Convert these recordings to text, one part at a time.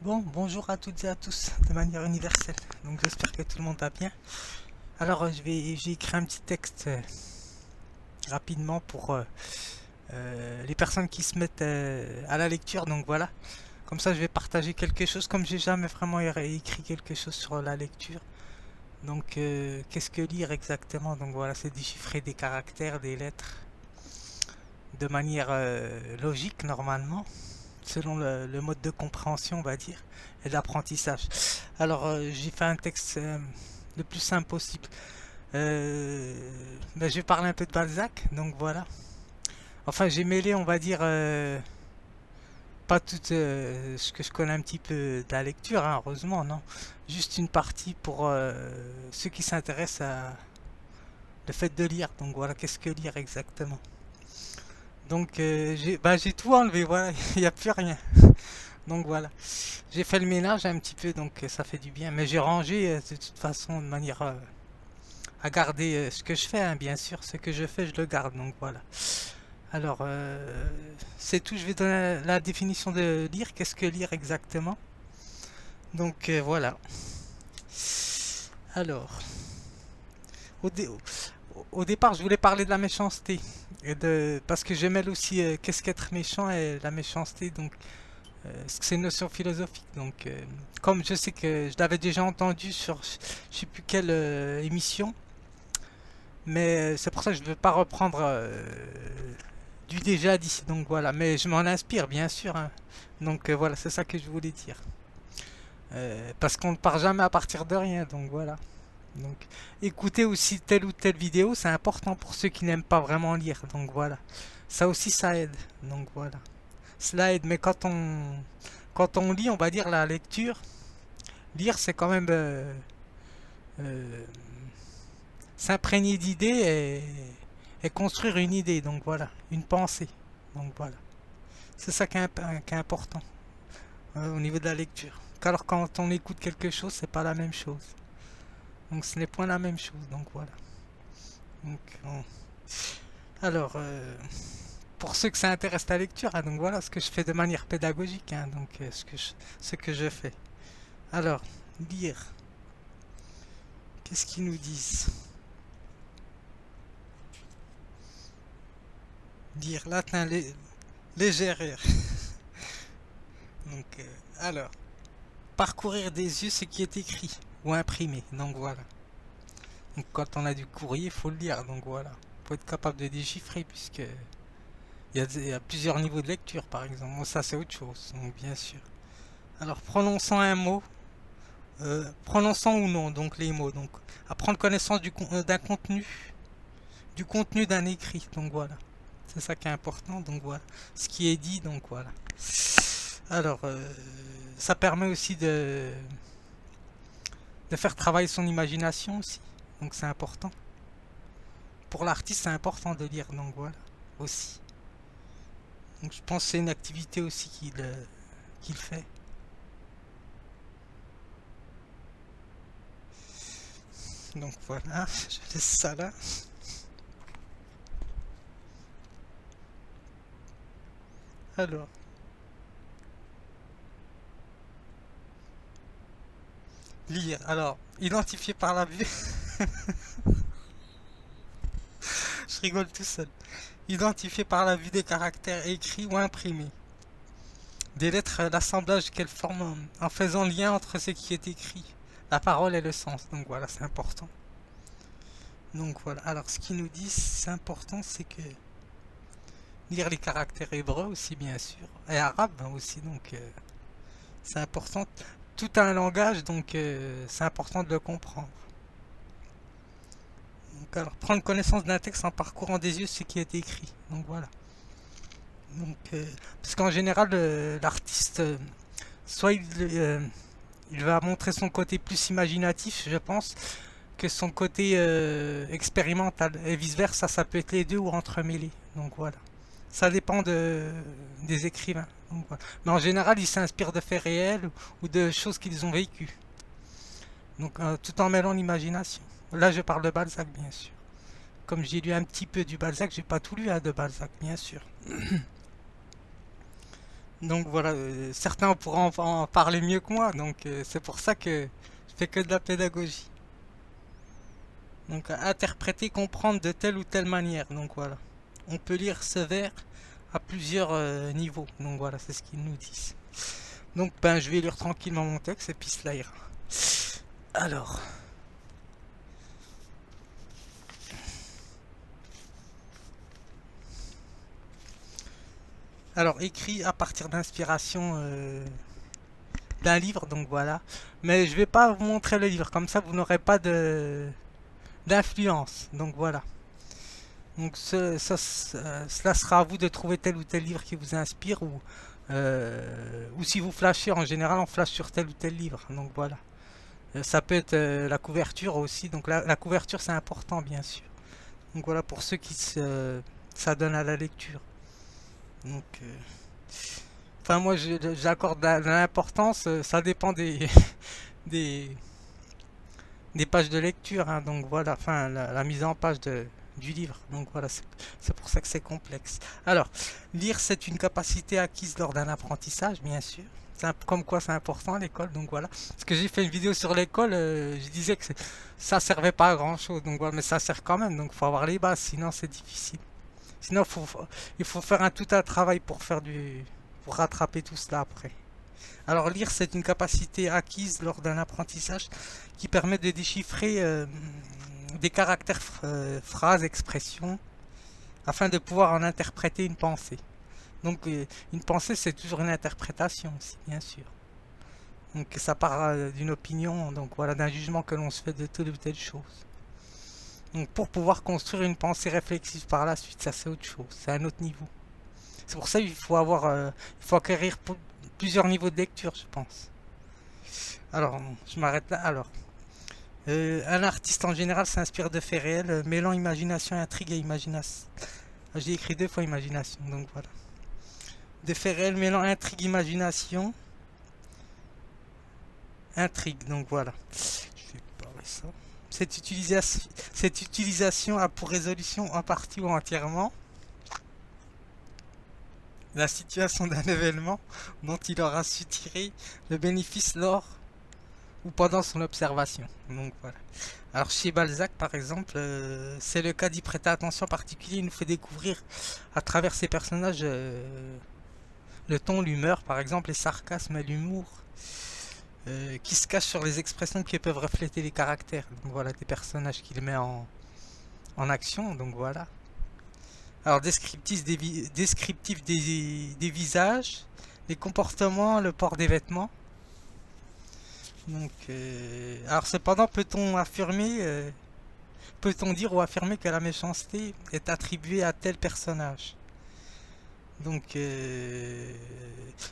Bon, bonjour à toutes et à tous de manière universelle. Donc j'espère que tout le monde va bien. Alors j'ai écrit un petit texte rapidement pour les personnes qui se mettent à la lecture. Donc voilà, comme ça je vais partager quelque chose comme j'ai jamais vraiment écrit quelque chose sur la lecture. Donc qu'est-ce que lire exactement? Donc voilà, c'est déchiffrer des caractères, des lettres de manière logique normalement, selon le mode de compréhension, on va dire, et d'apprentissage. Alors, j'ai fait un texte le plus simple possible. Je vais parler un peu de Balzac, donc voilà. Enfin, j'ai mêlé, on va dire, pas tout ce que je connais un petit peu de la lecture, hein, heureusement, non. Juste une partie pour ceux qui s'intéressent à le fait de lire. Donc voilà, qu'est-ce que lire exactement. Donc j'ai tout enlevé, voilà, il n'y a plus rien. Donc voilà. J'ai fait le ménage un petit peu, donc ça fait du bien. Mais j'ai rangé de toute façon de manière à garder ce que je fais, hein, bien sûr. Ce que je fais, je le garde, donc voilà. Alors, c'est tout. Je vais donner la définition de lire. Qu'est-ce que lire exactement? Donc voilà. Alors, au, dé- au départ, je voulais parler de la méchanceté. Parce que je mêle aussi qu'est-ce qu'être méchant et la méchanceté. Donc, c'est une notion philosophique. Donc, comme je sais que je l'avais déjà entendu sur je sais plus quelle émission, mais c'est pour ça que je ne veux pas reprendre du déjà dit. Donc voilà, mais je m'en inspire bien sûr, hein. Donc voilà, c'est ça que je voulais dire. Parce qu'on ne part jamais à partir de rien. Donc voilà. Donc écouter aussi telle ou telle vidéo, c'est important pour ceux qui n'aiment pas vraiment lire. Donc voilà, ça aussi ça aide. Donc voilà, cela aide. Mais quand on lit, on va dire la lecture. Lire, c'est quand même euh, s'imprégner d'idées et construire une idée. Donc voilà, une pensée. Donc voilà, c'est ça qui est important au niveau de la lecture. Alors quand on écoute quelque chose, c'est pas la même chose. Donc ce n'est point la même chose. Donc voilà. Donc, alors, pour ceux que ça intéresse la lecture, hein, donc voilà ce que je fais de manière pédagogique. Hein, donc ce que je fais. Alors, lire. Qu'est-ce qu'ils nous disent? Lire latin légère. Donc, alors, parcourir des yeux ce qui est écrit ou imprimé. Donc voilà. Donc quand on a du courrier, il faut le lire. Donc voilà. Il faut être capable de déchiffrer puisque il y a plusieurs niveaux de lecture par exemple. Moi, ça c'est autre chose. Donc bien sûr. Alors prononçant un mot, prononçant ou non donc les mots. Donc à prendre connaissance d'un contenu, du contenu d'un écrit. Donc voilà. C'est ça qui est important. Donc voilà. Ce qui est dit. Donc voilà. Alors ça permet aussi de faire travailler son imagination aussi. Donc c'est important. Pour l'artiste, c'est important de lire. Donc voilà. Aussi. Donc je pense que c'est une activité aussi qu'il fait. Donc voilà, je laisse ça là. Alors, lire. Alors, identifier par la vue. Je rigole tout seul. Identifier par la vue des caractères écrits ou imprimés. Des lettres, l'assemblage qu'elles forment en faisant lien entre ce qui est écrit, la parole et le sens. Donc voilà, c'est important. Donc voilà. Alors, ce qu'ils nous disent, c'est important, c'est que lire les caractères hébreux aussi, bien sûr, et arabes aussi. Donc, c'est important. Tout a un langage, donc c'est important de le comprendre. Donc, alors, prendre connaissance d'un texte en parcourant des yeux ce qui est écrit. Donc voilà. Donc, parce qu'en général, l'artiste, soit il va montrer son côté plus imaginatif, je pense, que son côté expérimental. Et vice-versa, ça peut être les deux ou entremêlés. Donc voilà. Ça dépend des écrivains. Donc, voilà. Mais en général, ils s'inspirent de faits réels ou de choses qu'ils ont vécues. Donc tout en mêlant l'imagination. Là, je parle de Balzac, bien sûr. Comme j'ai lu un petit peu du Balzac, j'ai pas tout lu hein, de Balzac, bien sûr. Donc voilà, certains pourront en parler mieux que moi, donc c'est pour ça que je fais que de la pédagogie. Donc interpréter, comprendre de telle ou telle manière. Donc voilà, on peut lire ce vers à plusieurs niveaux. Donc voilà, c'est ce qu'ils nous disent. Donc ben je vais lire tranquillement mon texte et puis cela ira. Alors, écrit à partir d'inspiration d'un livre, donc voilà. Mais je vais pas vous montrer le livre, comme ça vous n'aurez pas de d'influence. Donc voilà. Donc cela sera à vous de trouver tel ou tel livre qui vous inspire ou si vous flashez, en général on flash sur tel ou tel livre. Donc voilà. Ça peut être la couverture aussi. Donc la couverture c'est important bien sûr. Donc voilà pour ceux qui s'adonnent à la lecture. Donc enfin moi j'accorde de l'importance. Ça dépend des, des pages de lecture. Hein, donc voilà. Enfin la mise en page du livre. Donc voilà, c'est pour ça que c'est complexe. Alors, lire, c'est une capacité acquise lors d'un apprentissage, bien sûr. Comme quoi c'est important à l'école, donc voilà. Parce que j'ai fait une vidéo sur l'école, je disais que ça servait pas à grand chose, donc voilà, mais ça sert quand même, donc faut avoir les bases, sinon c'est difficile. Sinon, il faut faire tout un travail pour rattraper tout cela après. Alors lire, c'est une capacité acquise lors d'un apprentissage qui permet de déchiffrer des caractères, phrases, expressions, afin de pouvoir en interpréter une pensée. Donc une pensée, c'est toujours une interprétation aussi, bien sûr. Donc ça part d'une opinion, donc voilà, d'un jugement que l'on se fait de telle ou telle chose. Donc pour pouvoir construire une pensée réflexive par la suite, ça c'est autre chose, c'est un autre niveau. C'est pour ça qu'il faut il faut acquérir plusieurs niveaux de lecture, je pense. Alors, je m'arrête là. Alors, un artiste en général s'inspire de faits réels, mêlant imagination, intrigue et imagination. J'ai écrit deux fois imagination, donc voilà. De faits réels mêlant intrigue, imagination, intrigue, donc voilà. Je vais parler ça. Cette utilisation a pour résolution en partie ou entièrement la situation d'un événement dont il aura su tirer le bénéfice lors ou pendant son observation. Donc voilà. Alors chez Balzac par exemple, c'est le cas d'y prêter attention en particulier. Il nous fait découvrir à travers ses personnages le ton, l'humeur par exemple, les sarcasmes et l'humour qui se cachent sur les expressions qui peuvent refléter les caractères. Donc voilà, des personnages qu'il met en action. Donc voilà. Alors descriptif des visages, les comportements, le port des vêtements. Donc, alors cependant, peut-on dire ou affirmer que la méchanceté est attribuée à tel personnage? Donc,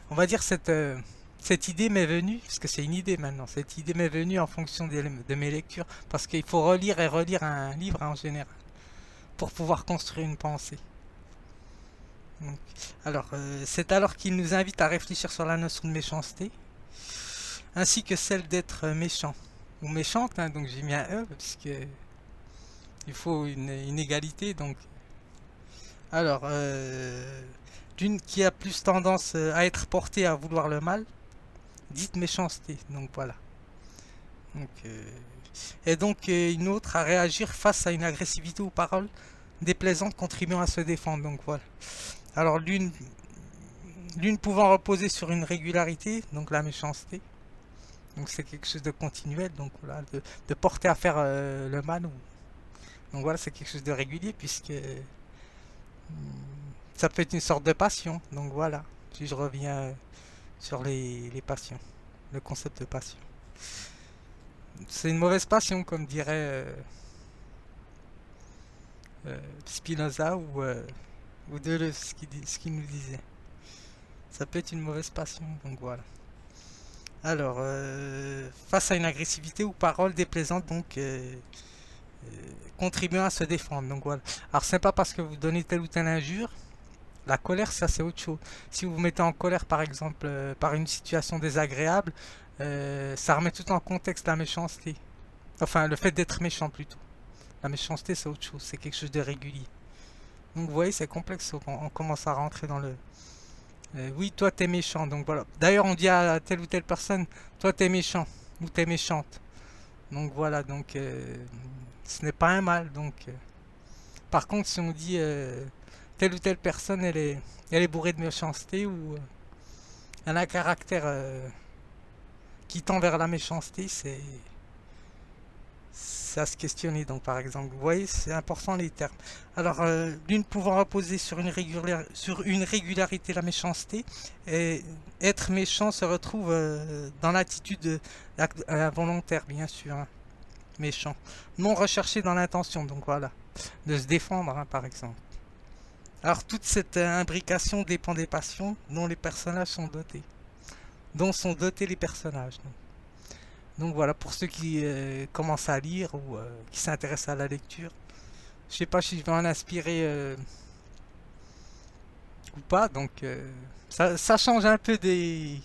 on va dire cette idée m'est venue, parce que c'est une idée maintenant, cette idée m'est venue en fonction de mes lectures, parce qu'il faut relire et relire un livre en général, pour pouvoir construire une pensée. Donc, alors, c'est alors qu'il nous invite à réfléchir sur la notion de méchanceté, ainsi que celle d'être méchant ou méchante, hein, donc j'ai mis un E parce que il faut une égalité. Donc, alors, d'une qui a plus tendance à être portée à vouloir le mal, dite méchanceté. Donc voilà. Donc, et donc une autre à réagir face à une agressivité ou parole déplaisante contribuant à se défendre. Donc voilà. Alors l'une pouvant reposer sur une régularité, donc la méchanceté. Donc c'est quelque chose de continuel, donc voilà, de porter à faire le mal. Donc voilà, c'est quelque chose de régulier puisque ça peut être une sorte de passion. Donc voilà, si je reviens sur les passions, le concept de passion. C'est une mauvaise passion, comme dirait Spinoza ou Deleuze, ce qu'il nous disait. Ça peut être une mauvaise passion, donc voilà. Alors, face à une agressivité ou parole déplaisante, donc contribuant à se défendre. Donc voilà. Alors c'est pas parce que vous donnez telle ou telle injure. La colère, ça c'est autre chose. Si vous vous mettez en colère par exemple par une situation désagréable, ça remet tout en contexte la méchanceté. Enfin, le fait d'être méchant plutôt. La méchanceté c'est autre chose, c'est quelque chose de régulier. Donc vous voyez, c'est complexe, on commence à rentrer dans Oui, toi t'es méchant. Donc voilà. D'ailleurs, on dit à telle ou telle personne, toi t'es méchant ou t'es méchante. Donc voilà. Donc ce n'est pas un mal. Donc par contre, si on dit telle ou telle personne, elle est bourrée de méchanceté ou elle a un caractère qui tend vers la méchanceté, c'est à se questionner. Donc, par exemple, vous voyez, c'est important les termes. Alors, l'une pouvant reposer sur une régularité, la méchanceté, et être méchant se retrouve dans l'attitude involontaire, bien sûr, hein, méchant, non recherché dans l'intention. Donc voilà, de se défendre, hein, par exemple. Alors, toute cette imbrication dépend des passions dont les personnages sont dotés, dont sont dotés les personnages. Donc voilà, pour ceux qui commencent à lire ou qui s'intéressent à la lecture, je sais pas si je vais en inspirer ou pas, donc ça change un peu des,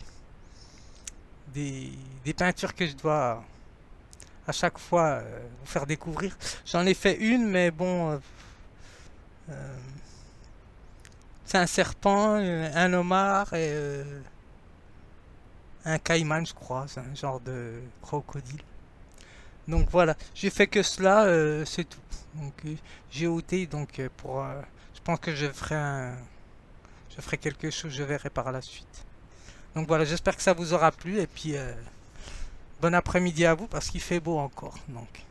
des peintures que je dois à chaque fois vous faire découvrir. J'en ai fait une, mais bon, euh, c'est un serpent, un homard et un caïman, je crois, c'est un genre de crocodile. Donc voilà, j'ai fait que cela, c'est tout. Donc j'ai ôté, donc je pense que je ferai quelque chose, je verrai par la suite. Donc voilà, j'espère que ça vous aura plu et puis bon après-midi à vous parce qu'il fait beau encore. Donc.